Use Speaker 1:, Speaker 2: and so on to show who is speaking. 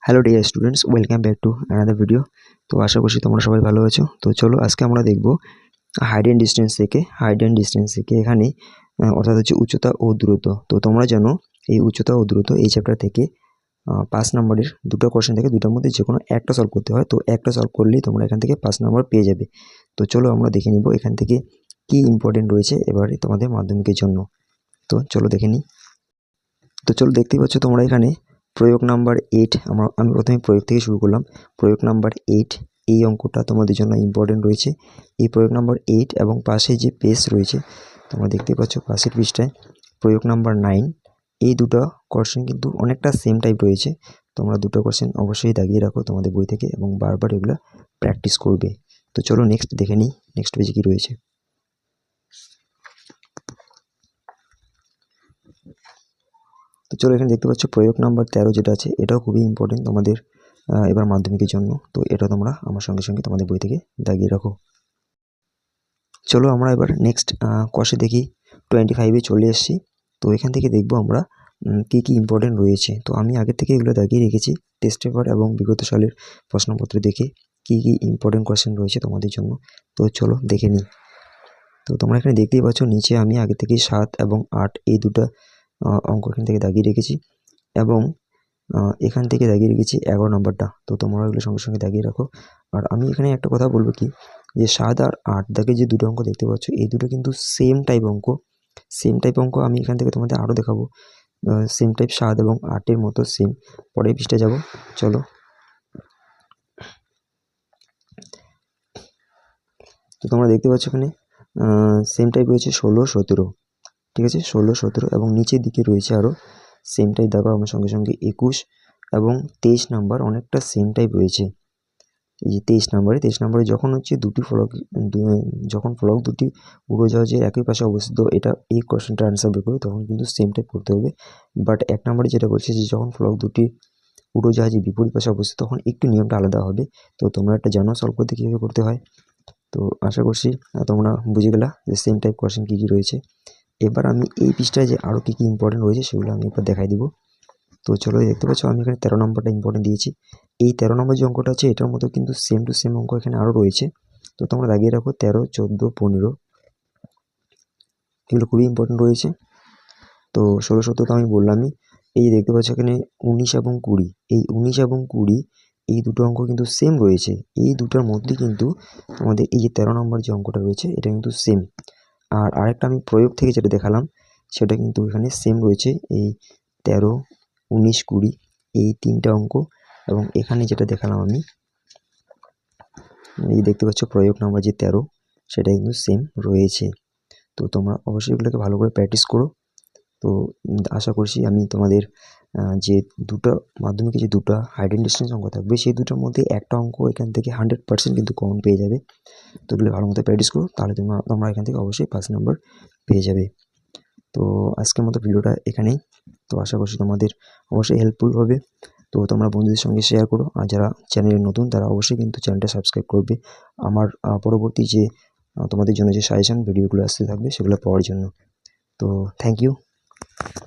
Speaker 1: Hello dear students, welcome back to another video. তো আশা করছি তোমরা সবাই ভালো আছো। তো চলো আজকে আমরা দেখব হাইট অ্যান্ড ডিস্টেন্স থেকে এখানে অর্থাৎ হচ্ছে উচ্চতা ও দূরত্ব। তো তোমরা জানো এই উচ্চতা ও দূরত্ব এই চ্যাপ্টার থেকে 5 নম্বরের দুটো কোশ্চেন থেকে দুটোর মধ্যে যে কোনো একটা সলভ করতে হয়। তো একটা সলভ করলেই তোমরা এখান থেকে 5 নম্বর পেয়ে যাবে। তো চলো আমরা দেখে নিব এখান থেকে কি ইম্পর্টেন্ট রয়েছে এবারে তোমাদের মাধ্যমিকের জন্য। তো চলো দেখে নিই। তো চলো দেখতেই পাচ্ছ তোমরা এখানে প্রয়োগ নাম্বার 8, আমি প্রথমে প্রয়োগ থেকে শুরু করলাম। প্রয়োগ নাম্বার 8 এই অঙ্কটা তোমাদের জন্য ইম্পর্টেন্ট রয়েছে। এই প্রয়োগ নাম্বার 8 এবং পাশে যে পেজ রয়েছে তোমরা দেখতেই পাচ্ছ পাশের পৃষ্ঠায় প্রয়োগ নাম্বার 9, এই দুটো কোশ্চেন কিন্তু অনেকটা সেম টাইপ রয়েছে। তোমরা দুটো কোশ্চেন অবশ্যই দাগিয়ে রাখো তোমাদের বই থেকে এবং বারবার এগুলো প্র্যাকটিস করবে। তো চলো নেক্সট দেখে নিই নেক্সট পেজে কী রয়েছে। তো চলো এখানে দেখতে পাচ্ছ প্রয়োগ নাম্বার 13 যেটা আছে এটাও খুবই ইম্পর্টেন্ট তোমাদের এবার মাধ্যমিকের জন্য। তো এটা তোমরা আমার সঙ্গে সঙ্গে তোমাদের বই থেকে দাগিয়ে রাখো। চলো আমরা এবার নেক্সট কোশ্চেন দেখি। 25-এ চলে এসেছি। তো এখান থেকে দেখবো আমরা কী কী ইম্পর্টেন্ট রয়েছে। তো আমি আগে থেকে এগুলো দাগিয়ে রেখেছি টেস্ট পেপার এবং বিগত সালের প্রশ্নপত্র দেখে কী কী ইম্পর্টেন্ট কোশ্চেন রয়েছে তোমাদের জন্য। তো চলো দেখে নিই। তো তোমরা এখানে দেখতেই পাচ্ছ নিচে আমি আগে থেকেই 7 এবং 8 এই দুটো অঙ্ক এখান থেকে দাগিয়ে রেখেছি এবং এখান থেকে দাগিয়ে রেখেছি 11 নম্বরটা। তো তোমরা এগুলো সঙ্গে সঙ্গে দাগিয়ে রাখো। আর আমি এখানে একটা কথা বলবো কি, যে 7 আর 8 দাগে যে দুটো অঙ্ক দেখতে পাচ্ছ এই দুটো কিন্তু সেম টাইপ অঙ্ক। আমি এখান থেকে তোমাদের আরও দেখাবো সেম টাইপ 7 এবং 8-এর মতো সেম। পরের পৃষ্ঠায় যাব চলো। তো তোমরা দেখতে পাচ্ছ এখানে সেম টাইপ রয়েছে 16-17, ঠিক আছে 16-17 এবং নিচের দিকে রয়েছে আরও সেম টাইপ দেখো আমার সঙ্গে সঙ্গে 21 এবং 23 নাম্বার অনেকটা সেম টাইপ রয়েছে। এই যে 23 নম্বরে যখন হচ্ছে যখন ফলক দুটি উড়োজাহাজের একই পাশে অবস্থিত, এটা এই কোশ্চেনটা আনসার বের করে তখন কিন্তু সেম টাইপ করতে হবে। বাট 1 নম্বরে যেটা বলছে যে যখন ফলক দুটি উড়োজাহাজের বিপরীত পাশে অবস্থিত তখন একটু নিয়মটা আলাদা হবে। তো তোমরা একটা জানো সলভ করতে কীভাবে করতে হয়। তো আশা করছি তোমরা বুঝে গেলা যে সেম টাইপ কোশ্চেন কী কী রয়েছে। এবার আমি এই পৃষ্ঠায় যে আরও কী কী ইম্পর্টেন্ট রয়েছে সেগুলো আমি এবার দেখাই দিব। তো চলো দেখতে পাচ্ছ আমি এখানে 13 নম্বরটা ইম্পর্টেন্ট দিয়েছি। এই 13 নম্বর যে অঙ্কটা আছে এটার মতো কিন্তু সেম টু সেম অঙ্ক এখানে আরও রয়েছে। তো তোমরা দাগিয়ে রাখো 13, 14, 15 এগুলো খুবই ইম্পর্টেন্ট রয়েছে। তো 16-17 তো আমি বললামই। এই দেখতে পাচ্ছ এখানে 19 এবং 20, এই 19 এবং 20 এই দুটো অঙ্ক কিন্তু সেম রয়েছে। এই দুটোর মধ্যে কিন্তু আমাদের এই যে 13 নম্বর যে অঙ্কটা রয়েছে এটা কিন্তু সেম। আর আরেকটা আমি প্রয়োগ থেকে যেটা দেখালাম সেটা কিন্তু এখানে সেম রয়েছে। এই 13, 19, 20 এই তিনটা অঙ্ক এবং এখানে যেটা দেখালাম আমি এই দেখতে পাচ্ছ প্রয়োগ নাম্বার যে 13 সেটা কিন্তু সেম রয়েছে। তো তোমরা অবশ্যই এগুলোকে ভালো করে প্র্যাকটিস করো। তো আশা করছি আমি তোমাদের যে দুটো মাধ্যমিকে যে দুটো হাইট অ্যান্ড ডিস্টেন্স অঙ্ক থাকবে সেই দুটোর মধ্যে একটা অঙ্ক এখান থেকে 100% কিন্তু কমন পেয়ে যাবে। তো এগুলো ভালো মতো প্র্যাকটিস করো তাহলে তোমরা এখান থেকে অবশ্যই 5 নম্বর পেয়ে যাবে। তো আজকের মতো ভিডিওটা এখানেই। তো আশা করছি তোমাদের অবশ্যই হেল্পফুল হবে। তো তোমরা বন্ধুদের সঙ্গে শেয়ার করো আর যারা চ্যানেলে নতুন তারা অবশ্যই কিন্তু চ্যানেলটা সাবস্ক্রাইব করবে আমার পরবর্তী যে তোমাদের জন্য যে সাজেশন ভিডিওগুলো আসতে থাকবে সেগুলো পাওয়ার জন্য। তো থ্যাংক ইউ।